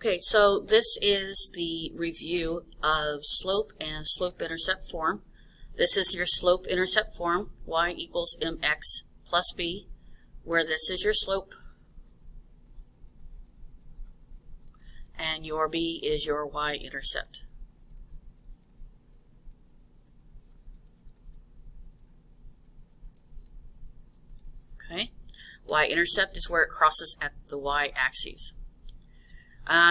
Okay, so this is the review of slope and slope-intercept form. This is your slope-intercept form, y equals mx plus b, where this is your slope and your b is your y-intercept. Okay, y-intercept is where it crosses at the y-axis.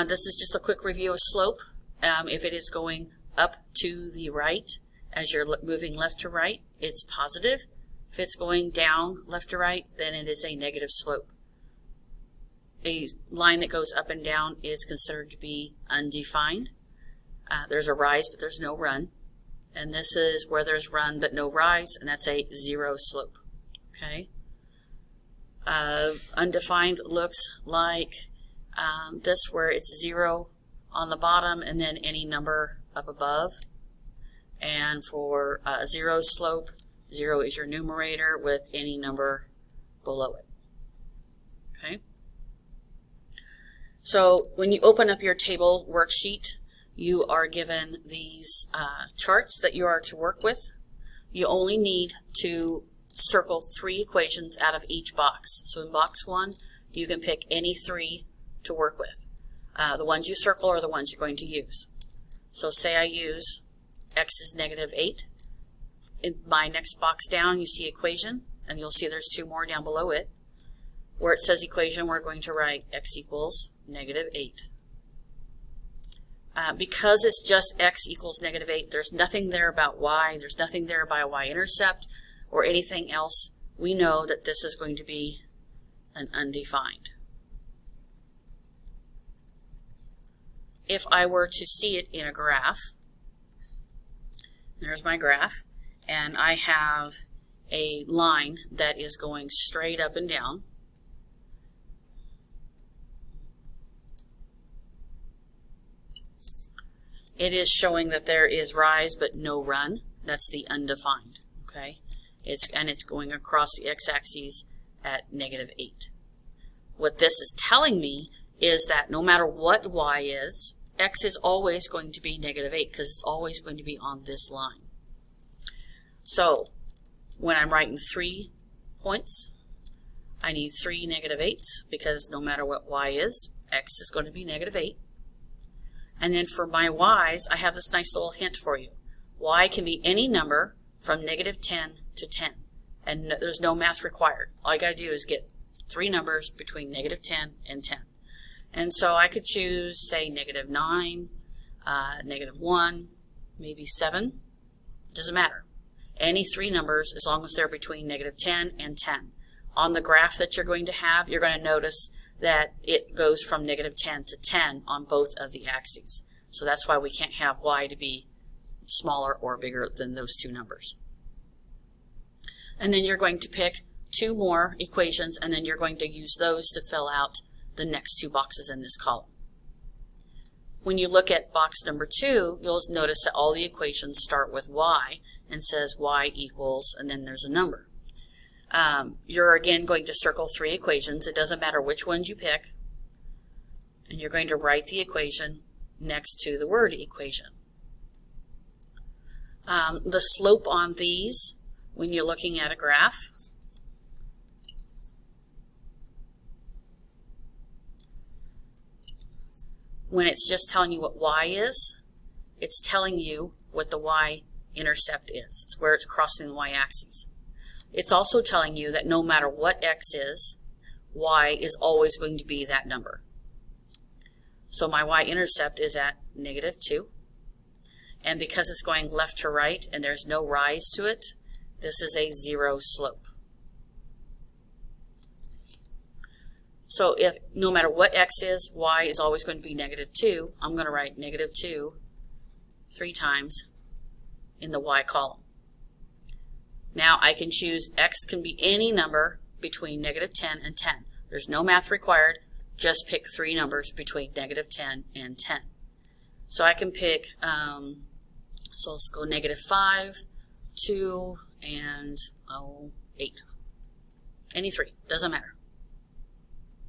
This is just a quick review of slope. If it is going up to the right as you're moving left to right, it's positive. If it's going down left to right, then it is a negative slope. A line that goes up and down is considered to be undefined. There's a rise, but there's no run. And this is where there's run but no rise, and that's a zero slope. Okay. Undefined looks like this, where it's 0 on the bottom and then any number up above. And for a zero slope, 0 is your numerator with any number below it. Okay. So when you open up your table worksheet, you are given these charts that you are to work with. You only need to circle 3 equations out of each box. So in box 1, you can pick any 3 to work with. The ones you circle are the ones you're going to use. So say I use x is -8. In my next box down, you see equation, and you'll see there's 2 more down below it. Where it says equation, we're going to write x equals -8. Because it's just x equals -8, there's nothing there about y, there's nothing there about y-intercept or anything else. We know that this is going to be an undefined. If I were to see it in a graph, there's my graph, and I have a line that is going straight up and down. It is showing that there is rise but no run. That's the undefined. Okay, it's going across the x-axis at -8. What this is telling me is that no matter what y is, x is always going to be -8 because it's always going to be on this line. So when I'm writing 3 points, I need 3 -8s because no matter what y is, x is going to be -8. And then for my y's, I have this nice little hint for you. Y can be any number from -10 to 10. And there's no math required. All I got to do is get 3 numbers between -10 and 10. And so I could choose, say, -9, -1, maybe 7. Doesn't matter. Any 3 numbers as long as they're between -10 and 10. On the graph that you're going to have, you're going to notice that it goes from -10 to 10 on both of the axes. So that's why we can't have y to be smaller or bigger than those 2 numbers. And then you're going to pick 2 more equations, and then you're going to use those to fill out the next 2 boxes in this column. When you look at box number 2, you'll notice that all the equations start with y and says y equals, and then there's a number. You're again going to circle 3 equations. It doesn't matter which ones you pick. And you're going to write the equation next to the word equation. The slope on these, when you're looking at a graph, when it's just telling you what y is, it's telling you what the y-intercept is. It's where it's crossing the y-axis. It's also telling you that no matter what x is, y is always going to be that number. So my y-intercept is at -2. And because it's going left to right and there's no rise to it, this is a 0 slope. So if no matter what x is, y is always going to be -2. I'm going to write -2 3 times in the y column. Now I can choose x can be any number between -10 and 10. There's no math required. Just pick 3 numbers between -10 and 10. So I can pick, so let's go -5, 2, and 8. Any 3, doesn't matter.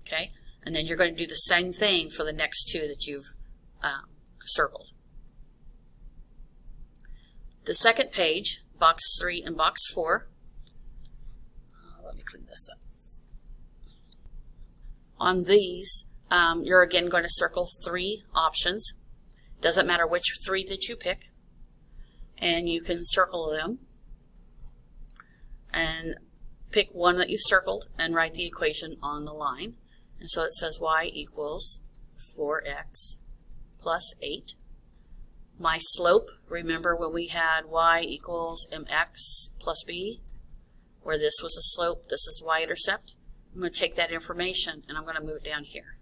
Okay, And then you're going to do the same thing for the next two that you've circled. The second page, box 3 and box 4. Let me clean this up. On these, you're again going to circle 3 options. Doesn't matter which 3 that you pick. And you can circle them and pick one that you've circled and write the equation on the line. And so it says y equals 4x plus 8. My slope, remember when we had y equals mx plus b, where this was a slope, this is the y-intercept. I'm going to take that information and I'm going to move it down here.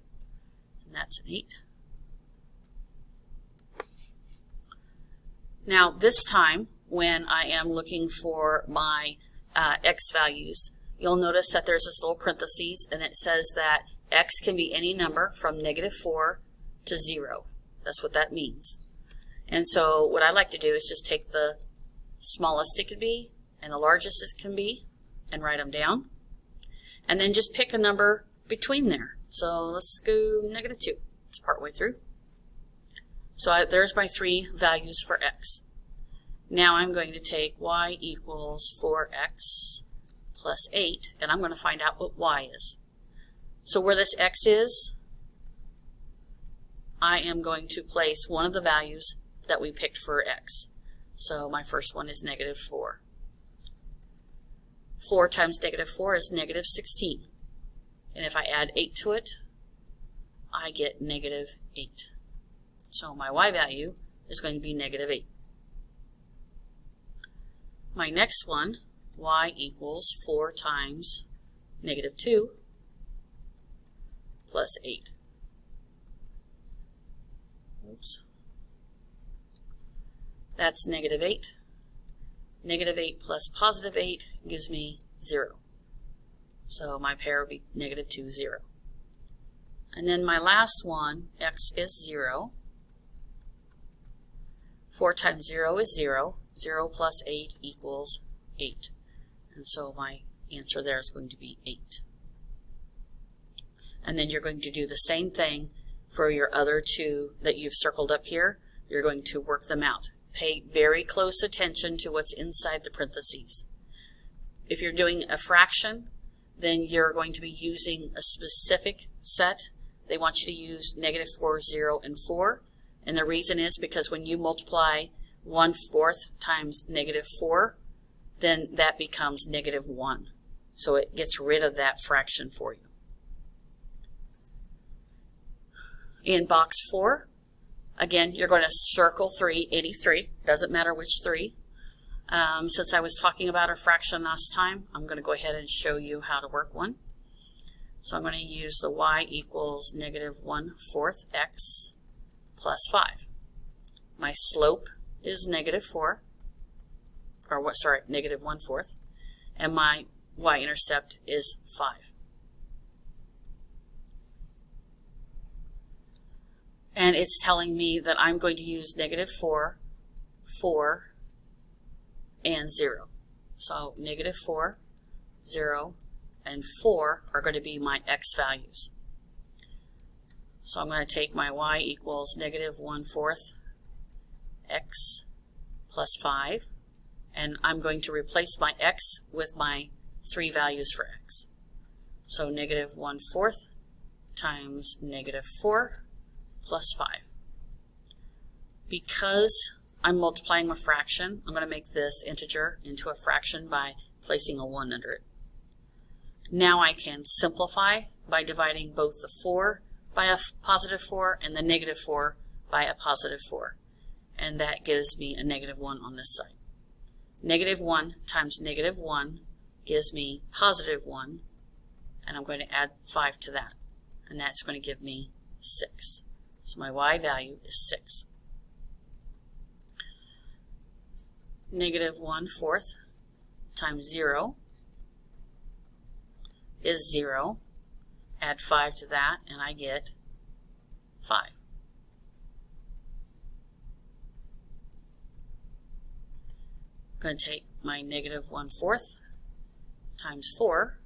And that's an 8. Now this time, when I am looking for my x values, you'll notice that there's this little parentheses and it says that x can be any number from -4 to 0. That's what that means. And so what I like to do is just take the smallest it could be and the largest it can be and write them down. And then just pick a number between there. So let's go -2. It's partway through. So there's my 3 values for x. Now I'm going to take y equals 4x plus 8, and I'm going to find out what y is. So where this x is, I am going to place one of the values that we picked for x. So my first one is -4. 4 times -4 is -16. And if I add 8 to it, I get -8. So my y value is going to be -8. My next one, y equals 4 times -2 plus 8. Oops. That's -8. -8 plus +8 gives me 0. So my pair would be -2, 0. And then my last one, x is 0. 4 times 0 is 0. 0 plus 8 equals 8. And so my answer there is going to be 8. And then you're going to do the same thing for your other 2 that you've circled up here. You're going to work them out. Pay very close attention to what's inside the parentheses. If you're doing a fraction, then you're going to be using a specific set. They want you to use -4, 0, and 4. And the reason is because when you multiply 1/4 times -4, then that becomes -1. So it gets rid of that fraction for you. In box 4, again, you're going to circle 3, 83. Doesn't matter which 3. Since I was talking about a fraction last time, I'm going to go ahead and show you how to work one. So I'm going to use the y equals -1/4 x plus 5. My slope is -4, or what? Sorry, -1/4, and my y-intercept is 5. And it's telling me that I'm going to use -4, 4, and 0. So -4, 0, and 4 are going to be my x values. So I'm going to take my y equals -1/4 x plus 5, and I'm going to replace my x with my 3 values for x. So -1/4 times -4 plus 5. Because I'm multiplying a fraction, I'm going to make this integer into a fraction by placing a 1 under it. Now I can simplify by dividing both the 4 by a +4 and the -4 by a +4. And that gives me a -1 on this side. -1 times -1 gives me +1, and I'm going to add 5 to that. And that's going to give me 6. So my y value is 6. -1/4 times 0 is 0. Add 5 to that, and I get 5. I'm going to take my -1/4 times 4,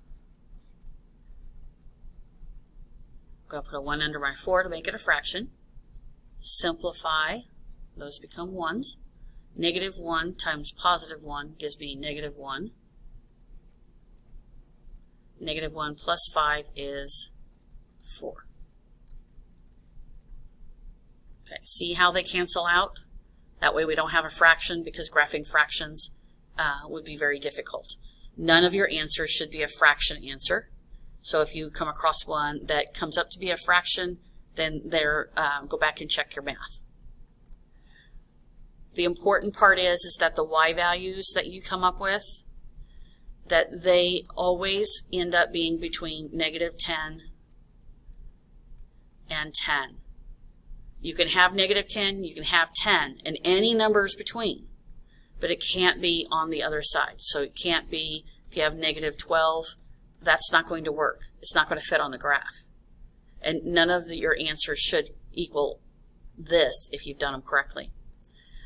I'm going to put a 1 under my 4 to make it a fraction. Simplify. Those become 1s. Negative 1 times positive 1 gives me negative 1. Negative 1 plus 5 is 4. Okay, see how they cancel out? That way we don't have a fraction, because graphing fractions would be very difficult. None of your answers should be a fraction answer. So if you come across one that comes up to be a fraction, then go back and check your math. The important part is that the y values that you come up with, that they always end up being between negative 10 and 10. You can have negative 10, you can have 10, and any numbers between, but it can't be on the other side. So it can't be, if you have negative 12, that's not going to work. It's not going to fit on the graph. And none of your answers should equal this if you've done them correctly.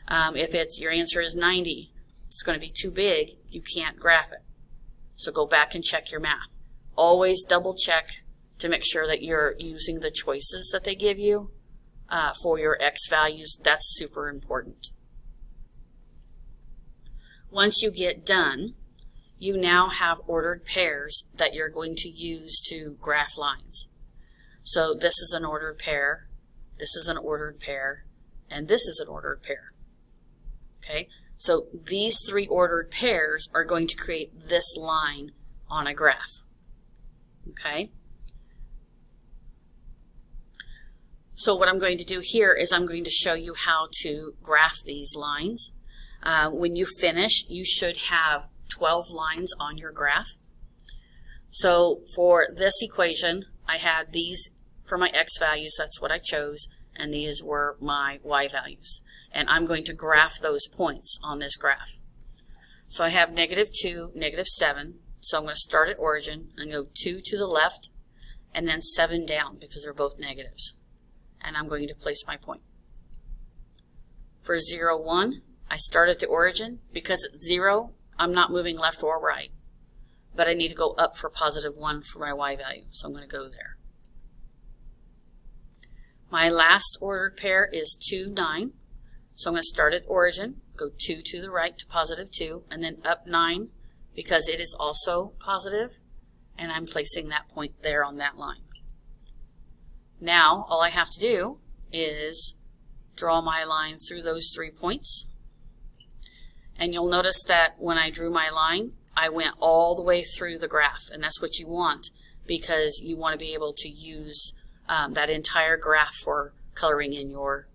If your answer is 90, it's going to be too big, you can't graph it. So go back and check your math. Always double check to make sure that you're using the choices that they give you for your x values. That's super important. Once you get done, you now have ordered pairs that you're going to use to graph lines. So this is an ordered pair, this is an ordered pair, and this is an ordered pair. Okay, so these 3 ordered pairs are going to create this line on a graph. Okay, so what I'm going to do here is I'm going to show you how to graph these lines. When you finish, you should have 12 lines on your graph. So for this equation, I had these for my x values, that's what I chose, and these were my y values. And I'm going to graph those points on this graph. So I have negative 2, negative 7, so I'm going to start at origin and go 2 to the left, and then 7 down because they're both negatives. And I'm going to place my point. For 0, 1, I start at the origin. Because it's 0, I'm not moving left or right, but I need to go up for positive 1 for my y value, so I'm going to go there. My last ordered pair is 2, 9, so I'm going to start at origin, go 2 to the right to positive 2, and then up 9 because it is also positive, and I'm placing that point there on that line. Now all I have to do is draw my line through those 3 points. And you'll notice that when I drew my line, I went all the way through the graph, and that's what you want, because you want to be able to use that entire graph for coloring in your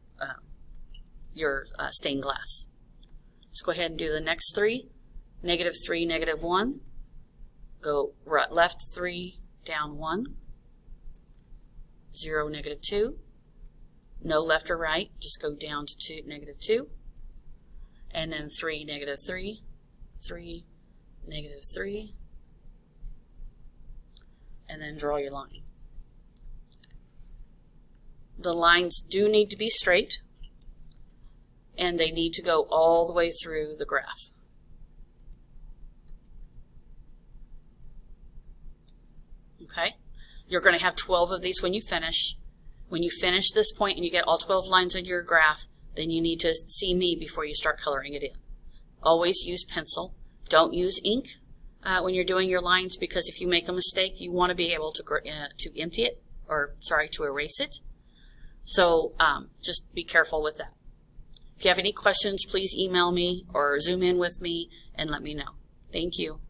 stained glass. Let's go ahead and do the next 3. Negative 3, negative 1. Go right, left 3, down 1. 0, negative 2. No left or right, just go down to 2, negative 2. And then 3, negative 3, 3, negative 3, and then draw your line. The lines do need to be straight, and they need to go all the way through the graph. Okay? You're going to have 12 of these when you finish. When you finish this point and you get all 12 lines on your graph, then you need to see me before you start coloring it in. Always use pencil. Don't use ink when you're doing your lines, because if you make a mistake, you want to be able to empty it, or to erase it. So just be careful with that. If you have any questions, please email me or Zoom in with me and let me know. Thank you.